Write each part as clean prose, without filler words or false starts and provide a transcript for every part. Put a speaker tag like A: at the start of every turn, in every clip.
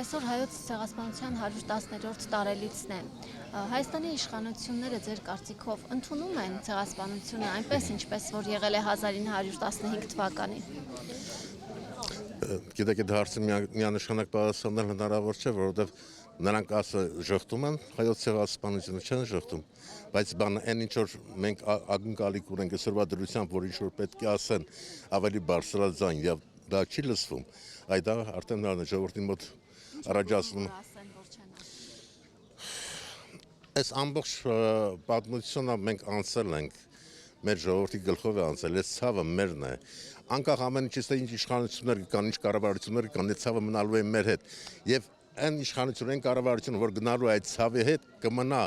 A: Այսօր հայոց ցեղասպանության 110-րդ տարելիցն է։ Հայաստանի իշխանությունները ձեր կարծիքով ընդունում են ցեղասպանությունը այնպես, ինչպես որ եղել է 1915 թվականին։
B: Գիտեք, այդ հարցը միանշանակ պատասխանել հնարավոր չէ, որովհետև նրանք ժխտում են հայոց ցեղասպանությունը, չեն ժխտում, բայց այն ինչ որ մենք ակնկալիք ունենք այսօրվա դրությամբ, որ ինչ որ պետք է ասեն ավելի բարձրաձայն եւ դա չի լսվում, այդ արդեն ժողովրդի մոտ առաջացնում այս ամբողջ պատմությունը մենք անցել ենք, մեր ժողովրդի գլխով է անցել, այս ցավը մերն է, անկախ ամեն ինչից ինչ իշխանություններ կան, ինչ կառավարություններ կան, այդ ցավը մնալու է մեր հետ եւ այն իշխանությունը, այն կառավարությունը, որ գնալու է այդ ցավի հետ, կմնա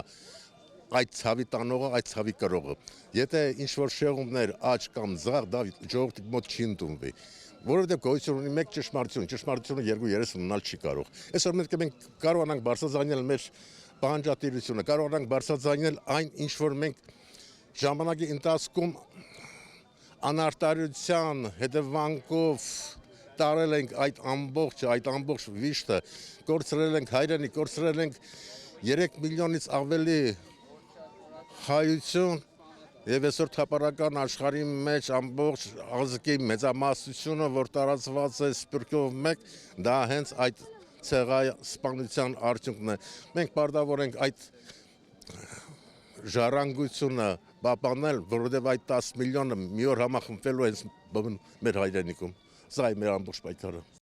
B: այդ ցավի տանողը, այդ ցավի կրողը։ Եթե ինչ որ շեղումներ աճ կամ ձախ, դա ժողովրդի մոտ չի ընդունվի, որովհետև գոյություն ունի մեկ ճշմարտությունը երկու-երես մնալ չի կարող։ Այսօր մենք կարողանանք բարձրաձայնել մեր պահանջատիրությունը, կարողանանք բարձրաձայնել այն, ինչ որ մենք ժամանակի ընթացքում անարտարության հետևանքով տարել ենք այդ ամբողջ վիշտը, կորցրել ենք հայրենիք, կորցրել ենք 3 միլիոնից ավելի հայություն եւ այսօր թափառական աշխարհի մեջ ամբողջ ազգի մեծամասնությունը, որ տարածված է սփյուռքով մեկ, դա հենց այդ ցեղասպանության արդյունքն է։ Մենք պարտավոր ենք այդ ժառանգությունը պահպանել, որովհետև այդ 10 միլիոնը մի օր համախմբվելու է մեր հայրենիքում։ Սա է մեր ամբողջ պայքարը։